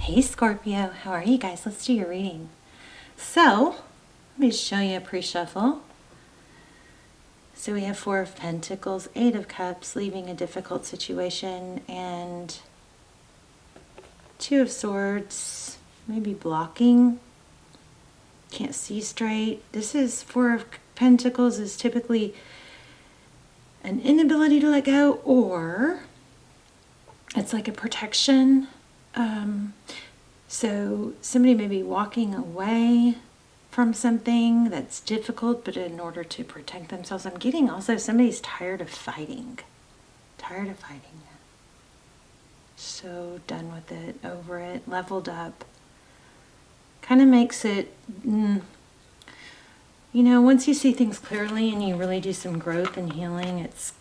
Hey Scorpio, how are you guys? Let's do your reading. So, let me show you a pre-shuffle. So we have Four of Pentacles, Eight of Cups, leaving a difficult situation, and Two of Swords, maybe blocking, can't see straight. This is Four of Pentacles is typically an inability to let go, or it's like a protection. So somebody may be walking away from something that's difficult, but in order to protect themselves. I'm getting also somebody's tired of fighting. Tired of fighting. So done with it, over it, leveled up. Kind of makes it, you know, once you see things clearly and you really do some growth and healing, it's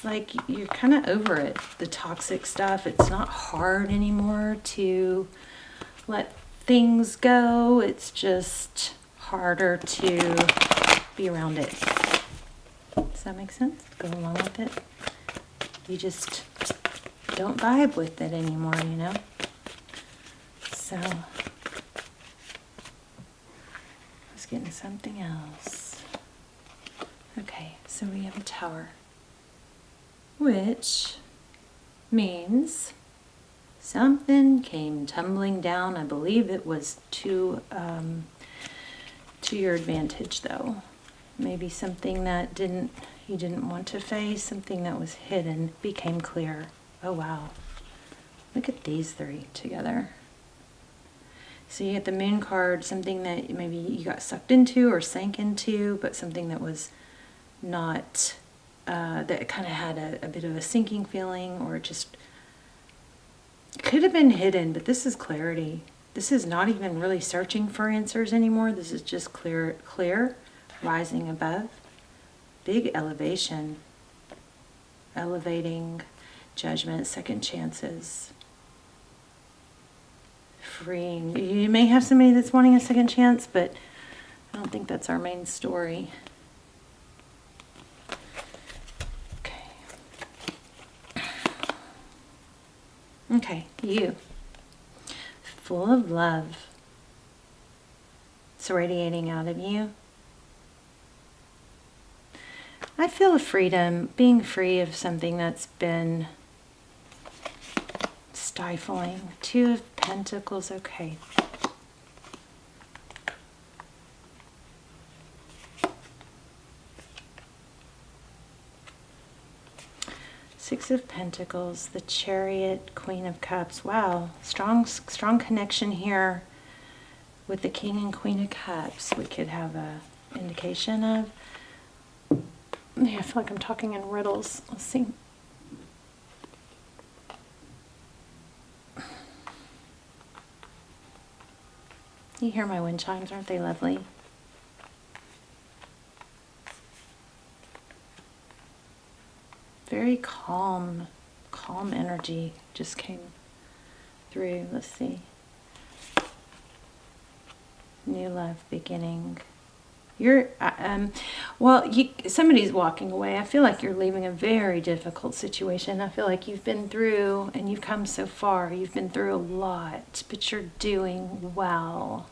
like you're kind of over it, the toxic stuff. It's not hard anymore to let things go. It's just harder to be around it. Does that make sense? Go along with it. You just don't vibe with it anymore, you know? So, I was getting something else. Okay, so we have a Tower, which means something came tumbling down. I believe it was to your advantage, though. Maybe something that you didn't want to face, something that was hidden became clear. Oh wow, look at these three together. So you get the Moon card, something that maybe you got sucked into or sank into, but something that was not that kind of had a bit of a sinking feeling, or just could have been hidden. But this is clarity. This is not even really searching for answers anymore. This is just clear, rising above. Big elevation, elevating, judgment, second chances, freeing. You may have somebody that's wanting a second chance, but I don't think that's our main story. Okay, you. Full of love. It's radiating out of you. I feel a freedom, being free of something that's been stifling. Two of Pentacles, okay. Six of Pentacles, the Chariot, Queen of Cups. Wow, strong connection here with the King and Queen of Cups. We could have a indication of. Yeah, I feel like I'm talking in riddles. Let's see. You hear my wind chimes, aren't they lovely? Very calm energy just came through. Let's see. New love beginning. You're, somebody's walking away. I feel like you're leaving a very difficult situation. I feel like you've been through and you've come so far. You've been through a lot, but you're doing well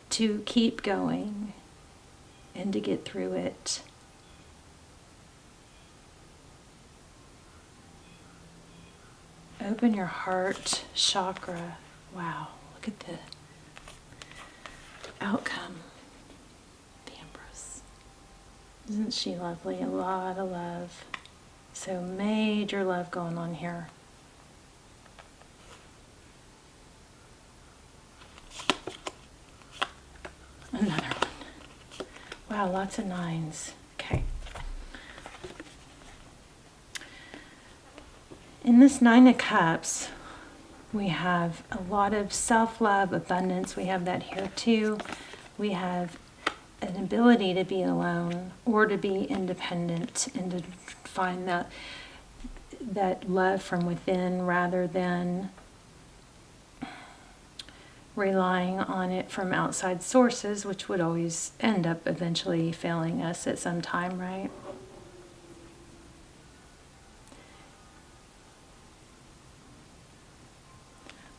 to keep going and to get through it. Open your heart chakra. Wow, look at the outcome. The Empress. Isn't she lovely? A lot of love. So major love going on here. Another one. Wow, lots of nines. Okay. In this Nine of Cups, we have a lot of self-love, abundance. We have that here too. We have an ability to be alone or to be independent and to find that love from within rather than relying on it from outside sources, which would always end up eventually failing us at some time, right?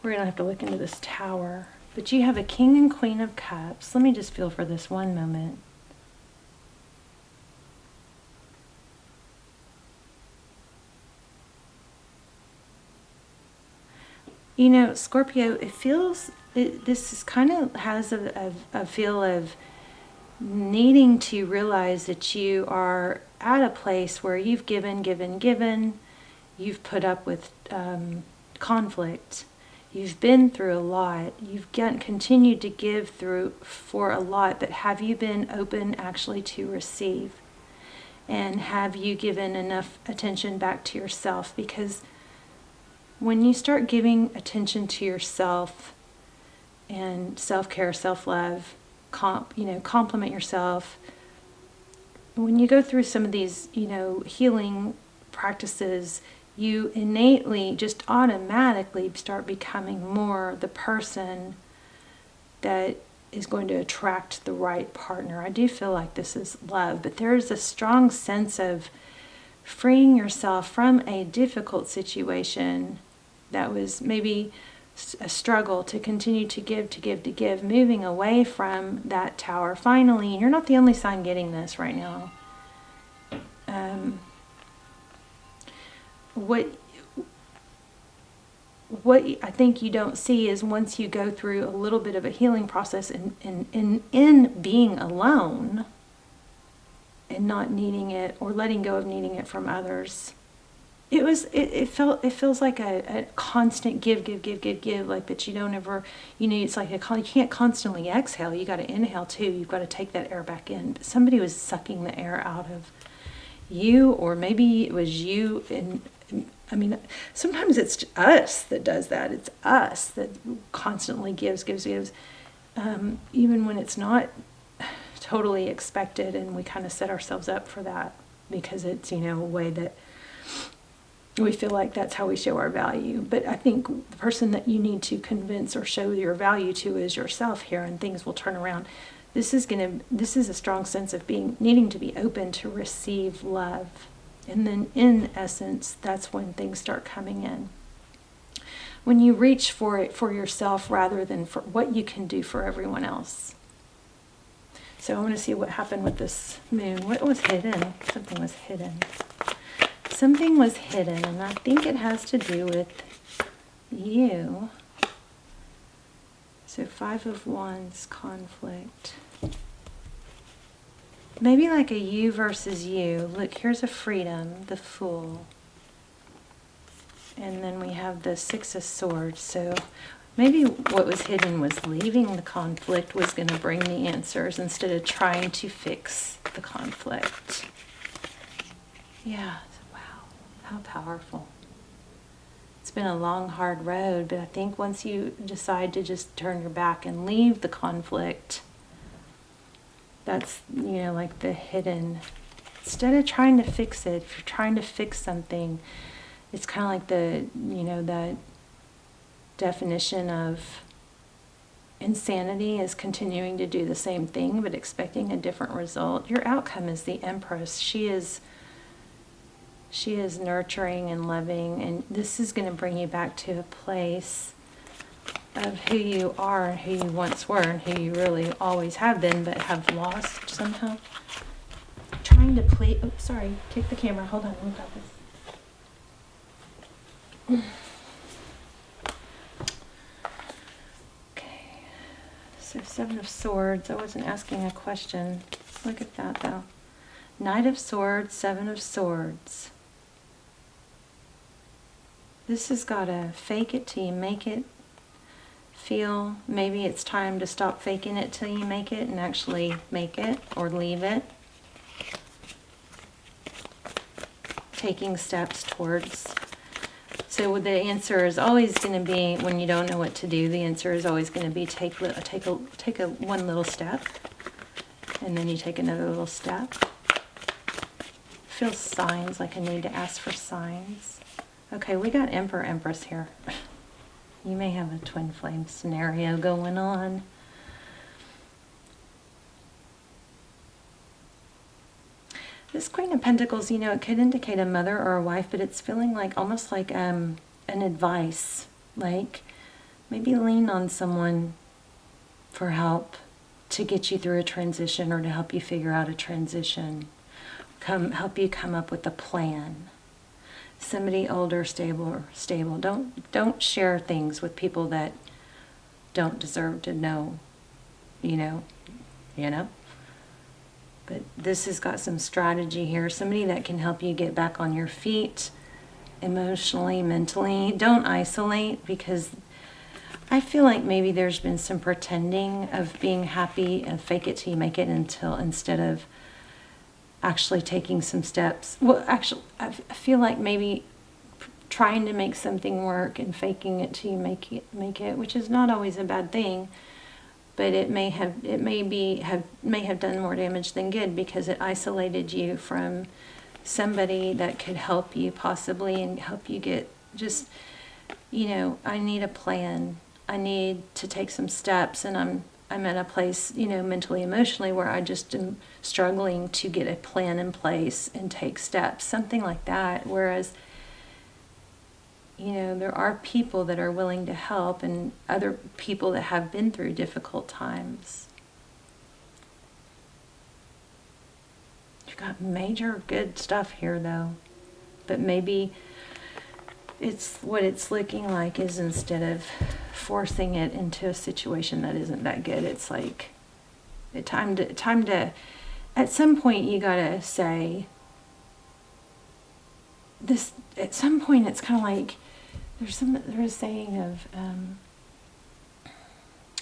We're going to have to look into this Tower. But you have a King and Queen of Cups. Let me just feel for this one moment. You know, Scorpio, it feels, this is kind of has a feel of needing to realize that you are at a place where you've given, you've put up with conflict, you've been through a lot, you've continued to give through for a lot, but have you been open actually to receive? And have you given enough attention back to yourself? Because when you start giving attention to yourself and self-care, self-love, compliment yourself, when you go through some of these, healing practices, you innately, just automatically start becoming more the person that is going to attract the right partner. I do feel like this is love, but there is a strong sense of freeing yourself from a difficult situation that was maybe a struggle to continue to give, moving away from that Tower. Finally, you're not the only sign getting this right now. What I think you don't see is once you go through a little bit of a healing process in being alone and not needing it or letting go of needing it from others, it feels like a constant give, like, but you don't ever, it's like you can't constantly exhale. You got to inhale too. You've got to take that air back in. But somebody was sucking the air out of you, or maybe it was you. And I mean, sometimes it's us that does that. It's us that constantly gives, even when it's not totally expected, and we kind of set ourselves up for that because it's, a way that we feel like that's how we show our value. But I think the person that you need to convince or show your value to is yourself here, and things will turn around. This is a strong sense of needing to be open to receive love. And then in essence, that's when things start coming in. When you reach for it for yourself rather than for what you can do for everyone else. So I want to see what happened with this moon. What was hidden? Something was hidden. Something was hidden, and I think it has to do with you. So 5 of Wands, conflict. Maybe like a you versus you. Look, here's a freedom, the Fool. And then we have the 6 of Swords. So maybe what was hidden was leaving the conflict was going to bring the answers instead of trying to fix the conflict. Yeah. How powerful. It's been a long, hard road, but I think once you decide to just turn your back and leave the conflict, that's, like the hidden. Instead of trying to fix it, if you're trying to fix something, it's kind of like that definition of insanity is continuing to do the same thing, but expecting a different result. Your outcome is the Empress. She is nurturing and loving, and this is going to bring you back to a place of who you are and who you once were and who you really always have been but have lost somehow. Trying to please... Oops, sorry. Take the camera. Hold on. We've got this. Okay. So 7 of Swords. I wasn't asking a question. Look at that, though. Knight of Swords, 7 of Swords. This has got to fake it till you make it. Feel maybe it's time to stop faking it till you make it and actually make it or leave it. Taking steps towards. So the answer is always going to be, when you don't know what to do, the answer is always going to be take one little step, and then you take another little step. Feel signs, like I need to ask for signs. Okay, we got Emperor, Empress here. You may have a twin flame scenario going on. This Queen of Pentacles, it could indicate a mother or a wife, but it's feeling like almost like an advice. Like maybe lean on someone for help to get you through a transition or to help you figure out a transition. Help you come up with a plan. Somebody older, stable. Don't share things with people that don't deserve to know, you know. But this has got some strategy here. Somebody that can help you get back on your feet emotionally, mentally. Don't isolate, because I feel like maybe there's been some pretending of being happy and fake it till you make it instead of actually taking some steps. Well, actually, I feel like maybe trying to make something work and faking it till you make it, which is not always a bad thing, but it may have done more damage than good, because it isolated you from somebody that could help you possibly and help you get just, I need a plan. I need to take some steps, and I'm at a place, mentally, emotionally, where I just am struggling to get a plan in place and take steps, something like that. Whereas, there are people that are willing to help, and other people that have been through difficult times. You've got major good stuff here, though. But maybe what it's looking like is, instead of forcing it into a situation that isn't that good, it's like time to at some point you gotta say this. At some point it's kind of like there's a saying of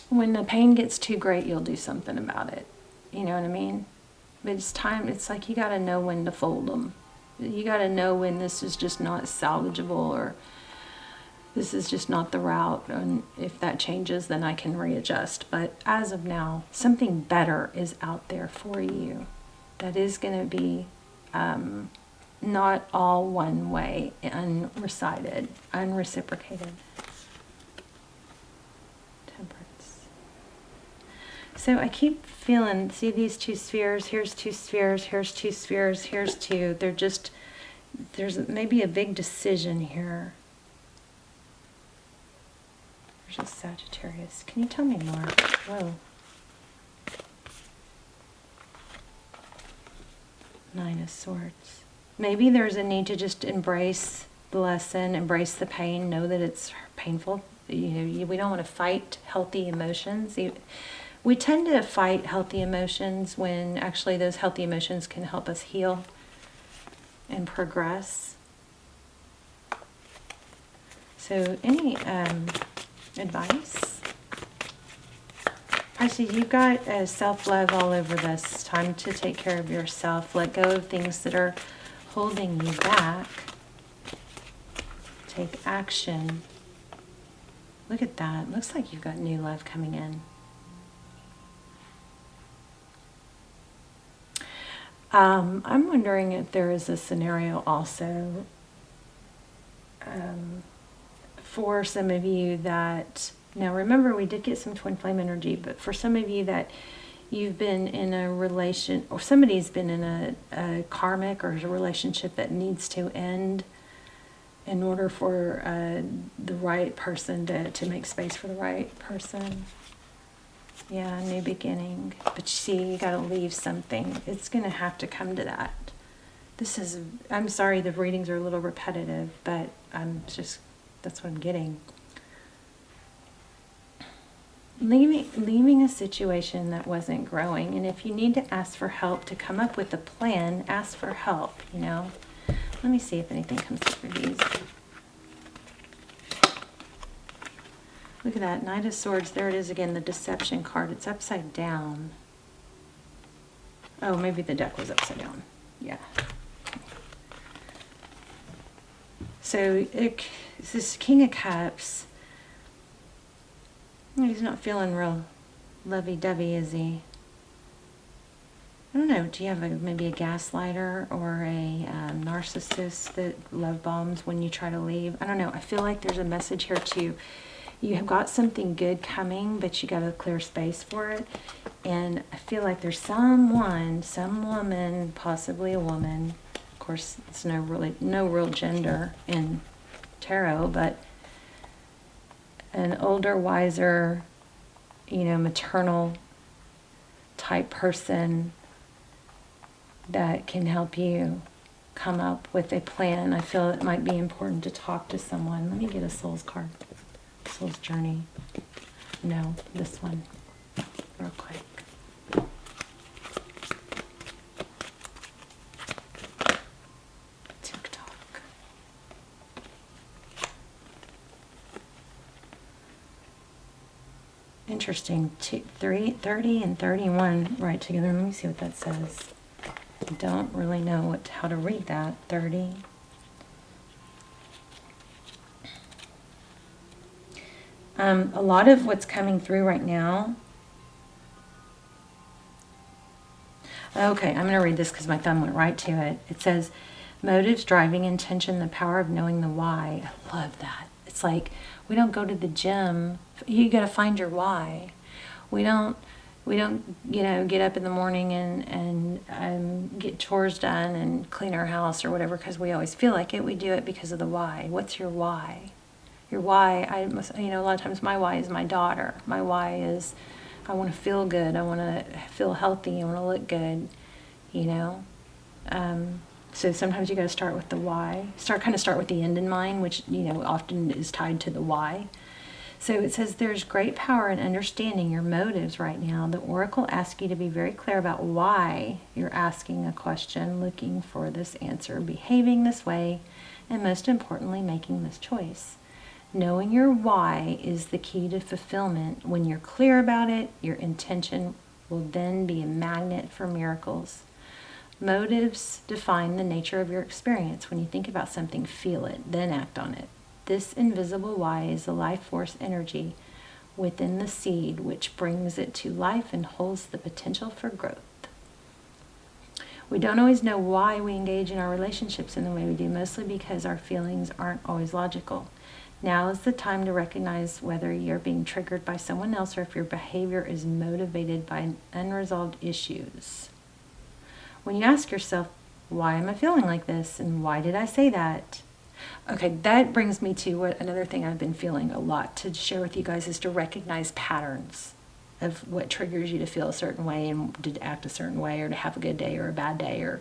when the pain gets too great, you'll do something about it. You know what I mean? But it's like you gotta know when to fold them. You gotta know when this is just not salvageable, or this is just not the route, and if that changes, then I can readjust. But as of now, something better is out there for you that is going to be not all one way, unreciprocated. Temperance. So I keep feeling, see these two spheres, here's two spheres, here's two spheres, here's two. There's maybe a big decision here. There's a Sagittarius. Can you tell me more? Whoa. Nine of Swords. Maybe there's a need to just embrace the lesson, embrace the pain, know that it's painful. We don't want to fight healthy emotions. We tend to fight healthy emotions when actually those healthy emotions can help us heal and progress. So any advice? Pisces, you've got self-love all over this. Time to take care of yourself. Let go of things that are holding you back. Take action. Look at that. Looks like you've got new love coming in. I'm wondering if there is a scenario also for some of you that, now remember we did get some twin flame energy, but for some of you that you've been in a relation, or somebody's been in a karmic or a relationship that needs to end in order for the right person to make space for the right person. Yeah, new beginning. But you see, you got to leave something. It's going to have to come to that. I'm sorry the readings are a little repetitive, but that's what I'm getting. Leaving a situation that wasn't growing. And if you need to ask for help to come up with a plan, ask for help, Let me see if anything comes up for these. Look at that, Knight of Swords. There it is again, the deception card. It's upside down. Oh, maybe the deck was upside down. Yeah. So this is King of Cups. He's not feeling real lovey-dovey, is he? I don't know. Do you have maybe a gaslighter or a narcissist that love bombs when you try to leave? I don't know. I feel like there's a message here too. You have got something good coming, but you got to clear space for it. And I feel like there's some woman, possibly a woman. Of course, it's no real gender in tarot, but an older, wiser, maternal type person that can help you come up with a plan. I feel it might be important to talk to someone. Let me get a soul's card. Soul's journey. No, this one. Real quick. TikTok. Interesting. 30 and 31 right together. Let me see what that says. I don't really know how to read that. 30. A lot of what's coming through right now. Okay, I'm going to read this because my thumb went right to it. It says, motives, driving intention, the power of knowing the why. I love that. It's like, we don't go to the gym. You got to find your why. We don't, get up in the morning and get chores done and clean our house or whatever because we always feel like it. We do it because of the why. What's your why? Your why, a lot of times my why is my daughter. My why is I want to feel good. I want to feel healthy. I want to look good, So sometimes you got to start with the why. Start with the end in mind, which, often is tied to the why. So it says there's great power in understanding your motives right now. The oracle asks you to be very clear about why you're asking a question, looking for this answer, behaving this way, and most importantly, making this choice. Knowing your why is the key to fulfillment. When you're clear about it, your intention will then be a magnet for miracles. Motives define the nature of your experience. When you think about something, feel it, then act on it. This invisible why is the life force energy within the seed, which brings it to life and holds the potential for growth. We don't always know why we engage in our relationships in the way we do, mostly because our feelings aren't always logical. Now is the time to recognize whether you're being triggered by someone else or if your behavior is motivated by unresolved issues. When you ask yourself, why am I feeling like this? And why did I say that? Okay, that brings me to another thing I've been feeling a lot to share with you guys is to recognize patterns of what triggers you to feel a certain way and to act a certain way or to have a good day or a bad day or,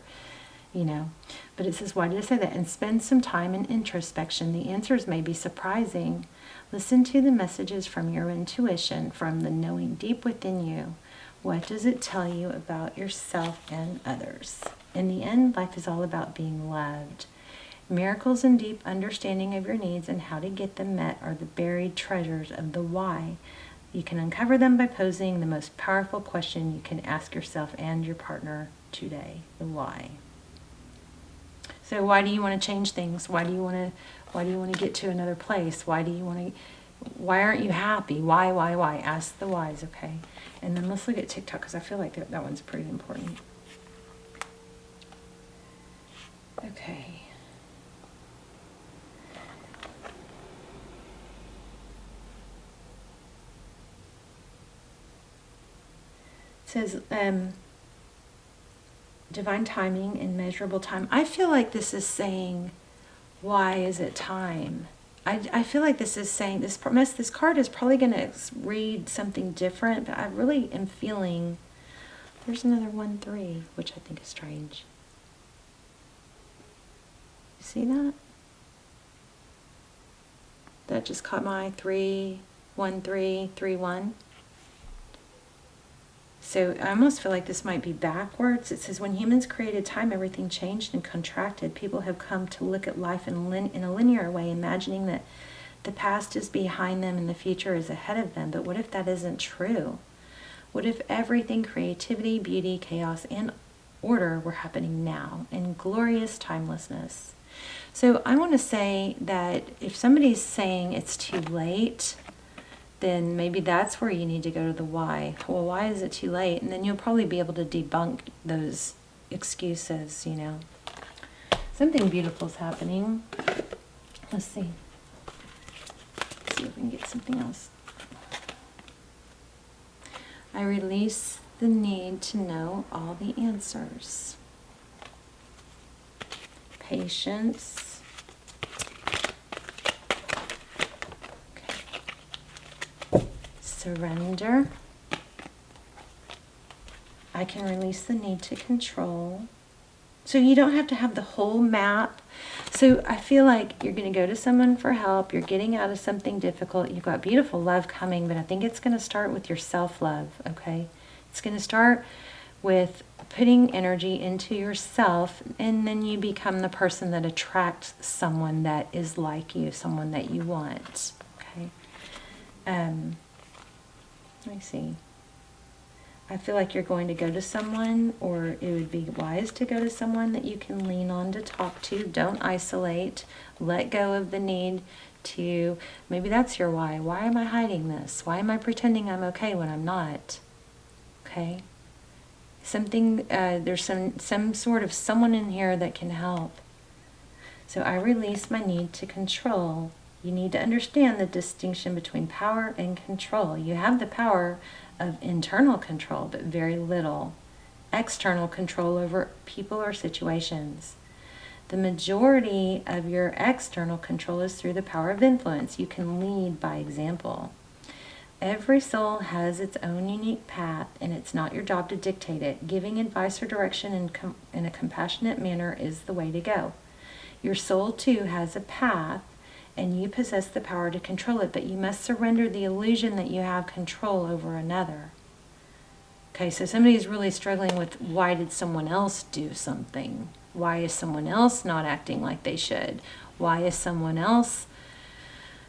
But it says, why did I say that? And spend some time in introspection. The answers may be surprising. Listen to the messages from your intuition, from the knowing deep within you. What does it tell you about yourself and others? In the end, life is all about being loved. Miracles and deep understanding of your needs and how to get them met are the buried treasures of the why. You can uncover them by posing the most powerful question you can ask yourself and your partner today, the why. So why do you want to change things? Why do you want to get to another place? Why aren't you happy? Why? Ask the whys, okay? And then let's look at TikTok because I feel like that one's pretty important. Okay. It says, divine timing and measurable time. I feel like this is saying, why is it time? I feel like this is saying, this card is probably going to read something different, but I really am feeling, there's another 1-3, which I think is strange. You see that? That just caught my eye, 3, 1, 3, 3, 1. So I almost feel like this might be backwards. It says, when humans created time, everything changed and contracted. People have come to look at life in a linear way, imagining that the past is behind them and the future is ahead of them. But what if that isn't true? What if everything, creativity, beauty, chaos, and order were happening now in glorious timelessness? So I want to say that if somebody's saying it's too late, then maybe that's where you need to go to the why. Well, why is it too late? And then you'll probably be able to debunk those excuses, Something beautiful is happening. Let's see. Let's see if we can get something else. I release the need to know all the answers. Patience. surrender. I can release the need to control. So you don't have to have the whole map. So I feel like you're going to go to someone for help. You're getting out of something difficult. You've got beautiful love coming, but I think it's going to start with your self-love, okay? It's going to start with putting energy into yourself, and then you become the person that attracts someone that is like you, someone that you want, okay? Let me see. I feel like you're going to go to someone, or it would be wise to go to someone that you can lean on to talk to. Don't isolate. Let go of the need to, maybe that's your why. Why am I hiding this? Why am I pretending I'm okay when I'm not? Okay? Something, there's some sort of someone in here that can help. So I release my need to control. You need to understand the distinction between power and control. You have the power of internal control, but very little external control over people or situations. The majority of your external control is through the power of influence. You can lead by example. Every soul has its own unique path, and it's not your job to dictate it. Giving advice or direction in a compassionate manner is the way to go. Your soul, too, has a path, and you possess the power to control it, but you must surrender the illusion that you have control over another. Okay, so somebody's really struggling with, why did someone else do something? Why is someone else not acting like they should? Why is someone else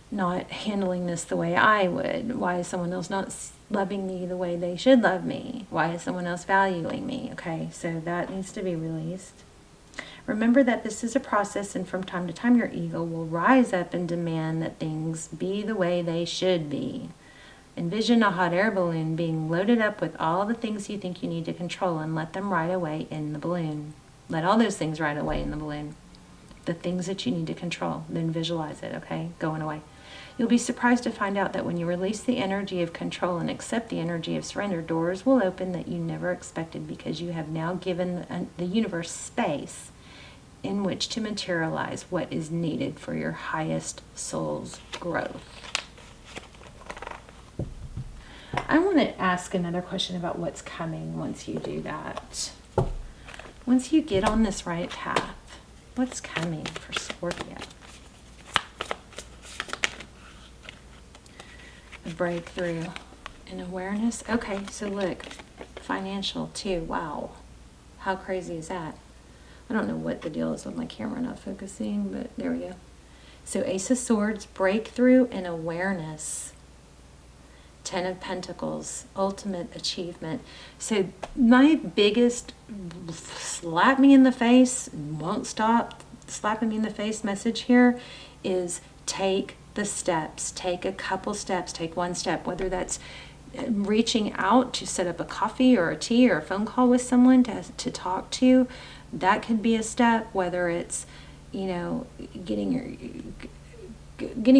not handling this the way I would? Why is someone else not loving me the way they should love me? Why is someone else valuing me? Okay, so that needs to be released. Remember that this is a process, and from time to time your ego will rise up and demand that things be the way they should be. Envision a hot air balloon being loaded up with all the things you think you need to control, and let them ride away in the balloon. Let all those things ride away in the balloon. The things that you need to control. Then visualize it, okay? Going away. You'll be surprised to find out that when you release the energy of control and accept the energy of surrender, doors will open that you never expected, because you have now given the universe space in which to materialize what is needed for your highest soul's growth. I want to ask another question about what's coming once you do that. Once you get on this right path, what's coming for Scorpio? A breakthrough and awareness. Okay, so look, financial too. Wow. How crazy is that? I don't know what the deal is with my camera not focusing, but there we go. So Ace of Swords, breakthrough and awareness. 10 of Pentacles, ultimate achievement. So my biggest slap me in the face, won't stop slapping me in the face message here is take the steps. Take a couple steps. Take one step, whether that's reaching out to set up a coffee or a tea or a phone call with someone to talk to. That could be a step, whether it's, you know, getting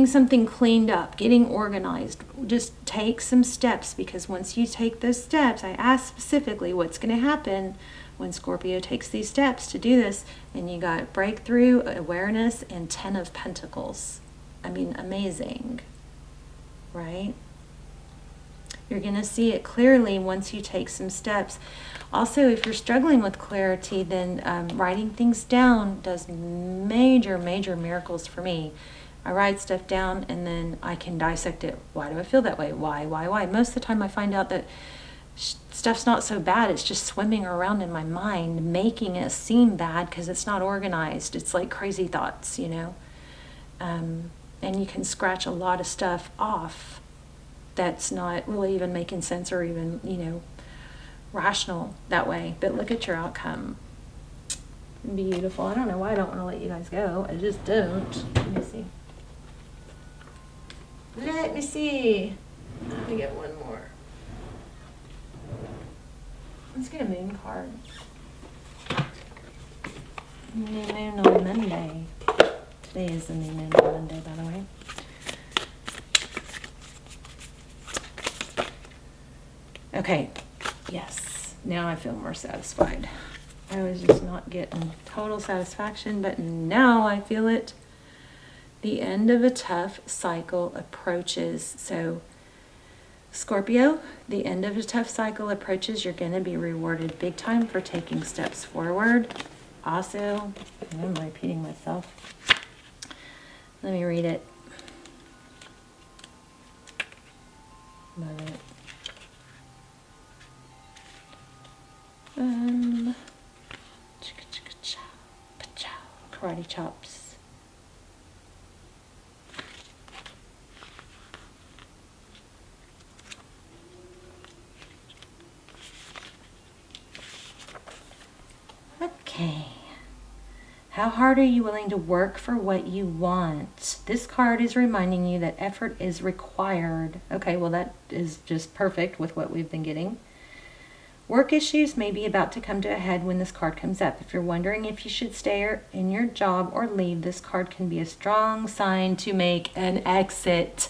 something cleaned up, getting organized. Just take some steps, because once you take those steps, I asked specifically what's going to happen when Scorpio takes these steps to do this, and you got breakthrough, awareness, and 10 of Pentacles. I mean, amazing, right? You're going to see it clearly once you take some steps. Also, if you're struggling with clarity, then writing things down does major, major miracles for me. I write stuff down, and then I can dissect it. Why do I feel that way? Why? Most of the time I find out that stuff's not so bad. It's just swimming around in my mind, making it seem bad because it's not organized. It's like crazy thoughts, you know. And you can scratch a lot of stuff off that's not really even making sense or even, you know, rational that way. But look at your outcome. Beautiful. I don't know why I don't want to let you guys go. I just don't. Let me see. Let me see. Let me get one more. Let's get a moon card. New moon on Monday. Today is the new moon on Monday, by the way. Okay. Yes. Now I feel more satisfied. I was just not getting total satisfaction, but now I feel it. The end of a tough cycle approaches. So Scorpio, the end of a tough cycle approaches. You're going to be rewarded big time for taking steps forward. Also, I'm repeating myself. Let me read it. Love it. Karate chops. Okay. How hard are you willing to work for what you want? This card is reminding you that effort is required. Okay, well that is just perfect with what we've been getting. Work issues may be about to come to a head when this card comes up. If you're wondering if you should stay in your job or leave, this card can be a strong sign to make an exit.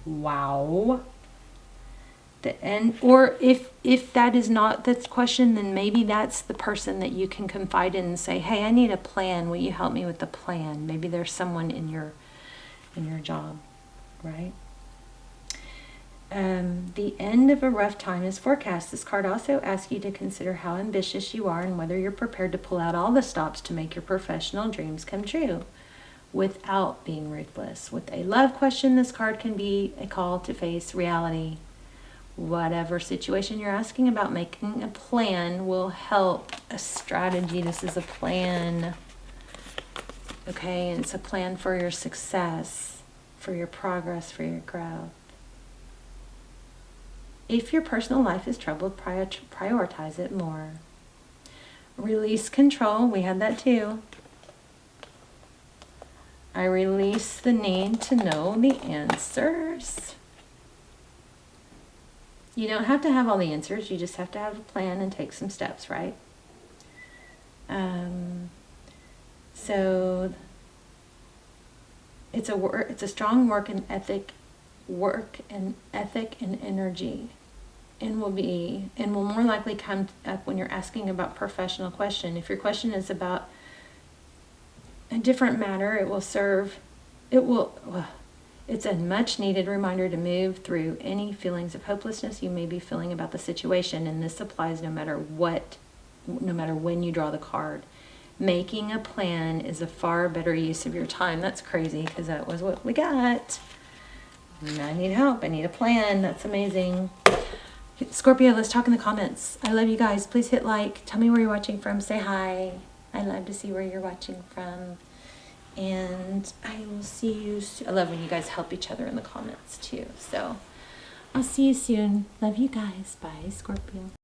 Wow. Or if that is not the question, then maybe that's the person that you can confide in and say, hey, I need a plan. Will you help me with the plan? Maybe there's someone in your job, right? The end of a rough time is forecast. This card also asks you to consider how ambitious you are and whether you're prepared to pull out all the stops to make your professional dreams come true without being ruthless. With a love question, this card can be a call to face reality. Whatever situation you're asking about, making a plan will help. A strategy, this is a plan. Okay, and it's a plan for your success, for your progress, for your growth. If your personal life is troubled, prioritize it more. Release control, we had that too. I release the need to know the answers. You don't have to have all the answers, you just have to have a plan and take some steps, right? So it's a strong work and ethic and energy, and will more likely come up when you're asking about professional question. If your question is about a different matter, it's a much needed reminder to move through any feelings of hopelessness you may be feeling about the situation, and this applies no matter when you draw the card. Making a plan is a far better use of your time. That's crazy because that was what we got. I need help. I need a plan. That's amazing. Scorpio, let's talk in the comments. I love you guys. Please hit like. Tell me where you're watching from. Say hi. I love to see where you're watching from. And I will see you soon. I love when you guys help each other in the comments too. So I'll see you soon. Love you guys. Bye, Scorpio.